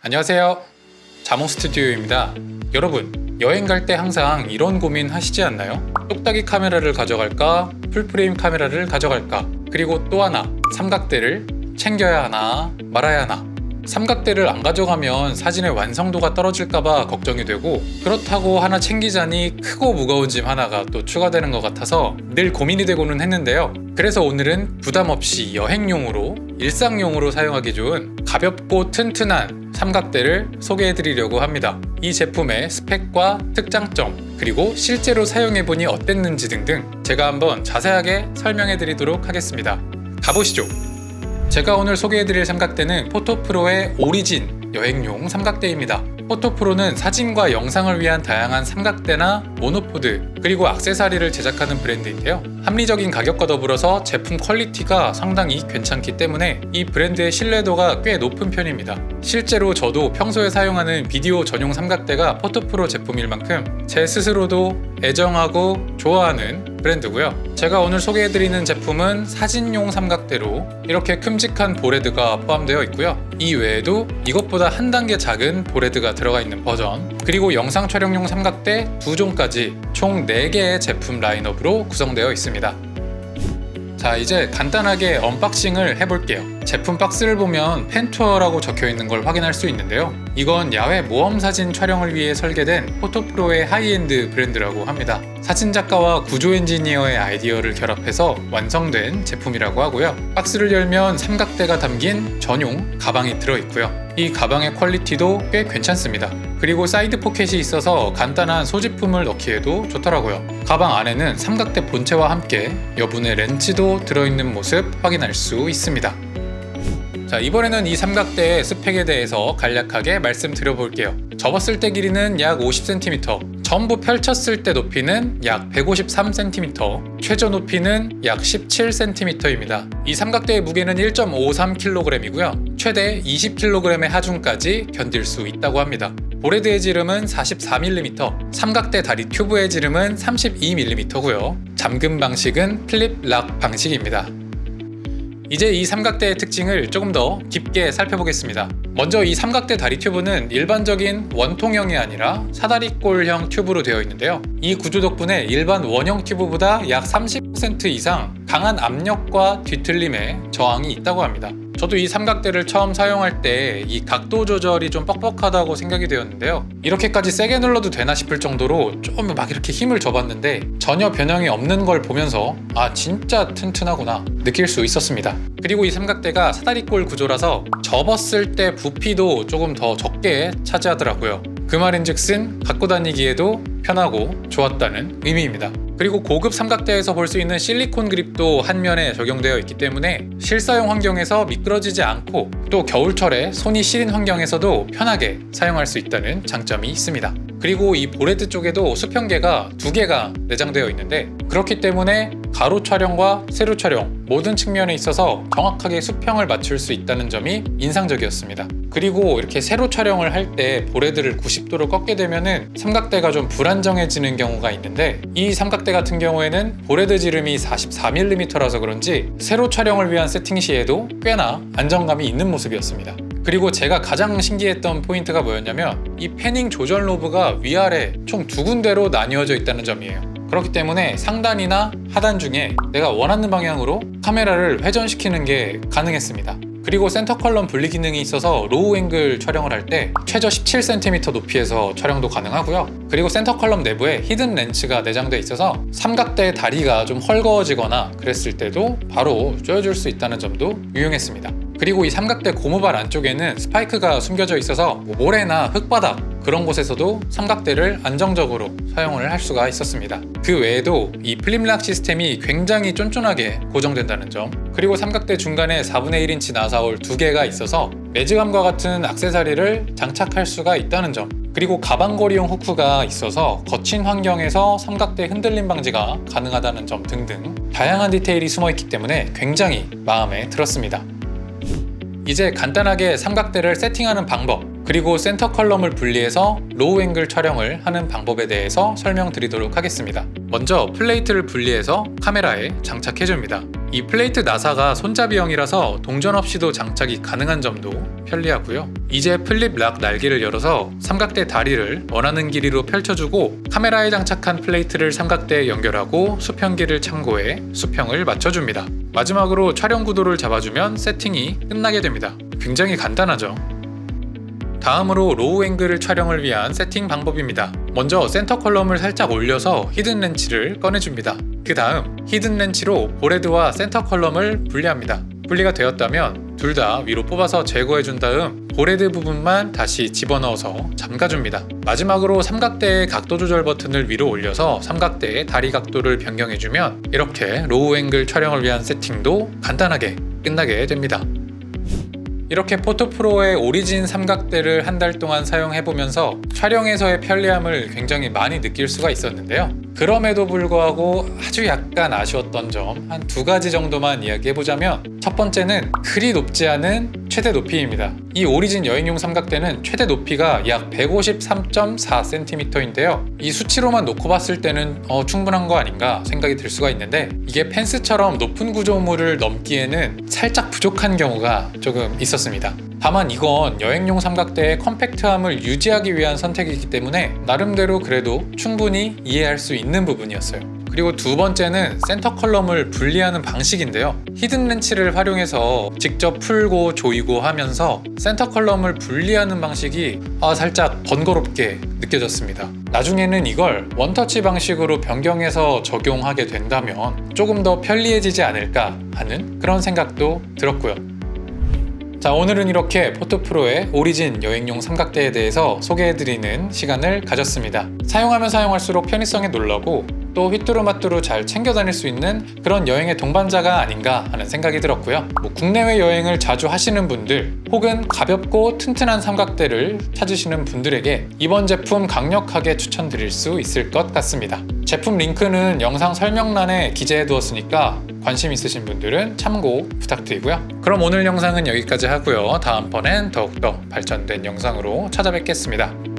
안녕하세요. 자몽 스튜디오입니다. 여러분, 여행 갈 때 항상 이런 고민 하시지 않나요? 똑딱이 카메라를 가져갈까? 풀프레임 카메라를 가져갈까? 그리고 또 하나, 삼각대를 챙겨야 하나 말아야 하나? 삼각대를 안 가져가면 사진의 완성도가 떨어질까봐 걱정이 되고, 그렇다고 하나 챙기자니 크고 무거운 짐 하나가 또 추가되는 것 같아서 늘 고민이 되고는 했는데요. 그래서 오늘은 부담 없이 여행용으로, 일상용으로 사용하기 좋은 가볍고 튼튼한 삼각대를 소개해드리려고 합니다. 이 제품의 스펙과 특장점, 그리고 실제로 사용해보니 어땠는지 등등 제가 한번 자세하게 설명해드리도록 하겠습니다. 가보시죠. 제가 오늘 소개해드릴 삼각대는 포토프로의 오리진 여행용 삼각대입니다. 포토프로는 사진과 영상을 위한 다양한 삼각대나 모노포드, 그리고 액세서리를 제작하는 브랜드인데요. 합리적인 가격과 더불어서 제품 퀄리티가 상당히 괜찮기 때문에 이 브랜드의 신뢰도가 꽤 높은 편입니다. 실제로 저도 평소에 사용하는 비디오 전용 삼각대가 포토프로 제품일 만큼 제 스스로도 애정하고 좋아하는 브랜드고요. 제가 오늘 소개해드리는 제품은 사진용 삼각대로 이렇게 큼직한 보레드가 포함되어 있고요. 이 외에도 이것보다 한 단계 작은 보레드가 들어가 있는 버전, 그리고 영상 촬영용 삼각대 2종까지 총 4개의 제품 라인업으로 구성되어 있습니다. 자, 이제 간단하게 언박싱을 해볼게요. 제품 박스를 보면 펜투어라고 적혀있는 걸 확인할 수 있는데요. 이건 야외 모험 사진 촬영을 위해 설계된 포토프로의 하이엔드 브랜드라고 합니다. 사진작가와 구조 엔지니어의 아이디어를 결합해서 완성된 제품이라고 하고요. 박스를 열면 삼각대가 담긴 전용 가방이 들어있고요. 이 가방의 퀄리티도 꽤 괜찮습니다. 그리고 사이드 포켓이 있어서 간단한 소지품을 넣기에도 좋더라고요. 가방 안에는 삼각대 본체와 함께 여분의 렌치도 들어있는 모습 확인할 수 있습니다. 자, 이번에는 이 삼각대의 스펙에 대해서 간략하게 말씀드려볼게요. 접었을 때 길이는 약 50cm, 전부 펼쳤을 때 높이는 약 153cm, 최저 높이는 약 17cm입니다. 이 삼각대의 무게는 1.53kg이고요. 최대 20kg의 하중까지 견딜 수 있다고 합니다. 보레드의 지름은 44mm, 삼각대 다리 튜브의 지름은 32mm고요. 잠금 방식은 플립 락 방식입니다. 이제 이 삼각대의 특징을 조금 더 깊게 살펴보겠습니다. 먼저 이 삼각대 다리 튜브는 일반적인 원통형이 아니라 사다리꼴형 튜브로 되어 있는데요. 이 구조 덕분에 일반 원형 튜브보다 약 30% 이상 강한 압력과 뒤틀림에 저항이 있다고 합니다. 저도 이 삼각대를 처음 사용할 때 이 각도 조절이 좀 뻑뻑하다고 생각이 되었는데요. 이렇게까지 세게 눌러도 되나 싶을 정도로 좀 막 이렇게 힘을 줘봤는데 전혀 변형이 없는 걸 보면서 아, 진짜 튼튼하구나 느낄 수 있었습니다. 그리고 이 삼각대가 사다리꼴 구조라서 접었을 때 부피도 조금 더 적게 차지하더라고요. 그 말인즉슨 갖고 다니기에도 편하고 좋았다는 의미입니다. 그리고 고급 삼각대에서 볼 수 있는 실리콘 그립도 한 면에 적용되어 있기 때문에 실사용 환경에서 미끄러지지 않고 또 겨울철에 손이 시린 환경에서도 편하게 사용할 수 있다는 장점이 있습니다. 그리고 이 보레드 쪽에도 수평계가 2개가 내장되어 있는데 그렇기 때문에 가로 촬영과 세로 촬영 모든 측면에 있어서 정확하게 수평을 맞출 수 있다는 점이 인상적이었습니다. 그리고 이렇게 세로 촬영을 할 때 보레드를 90도로 꺾게 되면은 삼각대가 좀 불안정해지는 경우가 있는데 이 삼각대 같은 경우에는 보레드 지름이 44mm라서 그런지 세로 촬영을 위한 세팅 시에도 꽤나 안정감이 있는 모습이었습니다. 그리고 제가 가장 신기했던 포인트가 뭐였냐면 이 패닝 조절 노브가 위아래 총 2군데로 나뉘어져 있다는 점이에요. 그렇기 때문에 상단이나 하단 중에 내가 원하는 방향으로 카메라를 회전시키는 게 가능했습니다. 그리고 센터 컬럼 분리 기능이 있어서 로우 앵글 촬영을 할 때 최저 17cm 높이에서 촬영도 가능하고요. 그리고 센터 컬럼 내부에 히든 렌치가 내장되어 있어서 삼각대 다리가 좀 헐거워지거나 그랬을 때도 바로 조여줄 수 있다는 점도 유용했습니다. 그리고 이 삼각대 고무발 안쪽에는 스파이크가 숨겨져 있어서 모래나 흙바닥 그런 곳에서도 삼각대를 안정적으로 사용을 할 수가 있었습니다. 그 외에도 이 플립락 시스템이 굉장히 쫀쫀하게 고정된다는 점, 그리고 삼각대 중간에 4분의 1인치 나사홀 2개가 있어서 매직함과 같은 액세서리를 장착할 수가 있다는 점, 그리고 가방거리용 후크가 있어서 거친 환경에서 삼각대 흔들림 방지가 가능하다는 점 등등 다양한 디테일이 숨어있기 때문에 굉장히 마음에 들었습니다. 이제 간단하게 삼각대를 세팅하는 방법, 그리고 센터 컬럼을 분리해서 로우 앵글 촬영을 하는 방법에 대해서 설명드리도록 하겠습니다. 먼저 플레이트를 분리해서 카메라에 장착해줍니다. 이 플레이트 나사가 손잡이형이라서 동전 없이도 장착이 가능한 점도 편리하고요. 이제 플립 락 날개를 열어서 삼각대 다리를 원하는 길이로 펼쳐주고 카메라에 장착한 플레이트를 삼각대에 연결하고 수평기를 참고해 수평을 맞춰줍니다. 마지막으로 촬영 구도를 잡아주면 세팅이 끝나게 됩니다. 굉장히 간단하죠? 다음으로 로우 앵글 촬영을 위한 세팅 방법입니다. 먼저 센터 컬럼을 살짝 올려서 히든 렌치를 꺼내줍니다. 그 다음 히든 렌치로 보레드와 센터 컬럼을 분리합니다. 분리가 되었다면 둘 다 위로 뽑아서 제거해준 다음 보레드 부분만 다시 집어넣어서 잠가줍니다. 마지막으로 삼각대의 각도 조절 버튼을 위로 올려서 삼각대의 다리 각도를 변경해주면 이렇게 로우 앵글 촬영을 위한 세팅도 간단하게 끝나게 됩니다. 이렇게 포토프로의 오리진 삼각대를 한 달 동안 사용해보면서 촬영에서의 편리함을 굉장히 많이 느낄 수가 있었는데요. 그럼에도 불구하고 아주 약간 아쉬웠던 점 한 2가지 정도만 이야기해보자면, 첫 번째는 그리 높지 않은 최대 높이입니다. 이 오리진 여행용 삼각대는 최대 높이가 약 153.4cm인데요. 이 수치로만 놓고 봤을 때는 충분한 거 아닌가 생각이 들 수가 있는데, 이게 펜스처럼 높은 구조물을 넘기에는 살짝 부족한 경우가 조금 있었습니다. 다만 이건 여행용 삼각대의 컴팩트함을 유지하기 위한 선택이기 때문에 나름대로 그래도 충분히 이해할 수 있는 부분이었어요. 그리고 두 번째는 센터 컬럼을 분리하는 방식인데요. 히든 렌치를 활용해서 직접 풀고 조이고 하면서 센터 컬럼을 분리하는 방식이 살짝 번거롭게 느껴졌습니다. 나중에는 이걸 원터치 방식으로 변경해서 적용하게 된다면 조금 더 편리해지지 않을까 하는 그런 생각도 들었고요. 자, 오늘은 이렇게 포토프로의 오리진 여행용 삼각대에 대해서 소개해드리는 시간을 가졌습니다. 사용하면 사용할수록 편의성에 놀라고 또 휘뚜루마뚜루 잘 챙겨 다닐 수 있는 그런 여행의 동반자가 아닌가 하는 생각이 들었고요. 국내외 여행을 자주 하시는 분들 혹은 가볍고 튼튼한 삼각대를 찾으시는 분들에게 이번 제품 강력하게 추천드릴 수 있을 것 같습니다. 제품 링크는 영상 설명란에 기재해 두었으니까 관심 있으신 분들은 참고 부탁드리고요. 그럼 오늘 영상은 여기까지 하고요. 다음번엔 더욱더 발전된 영상으로 찾아뵙겠습니다.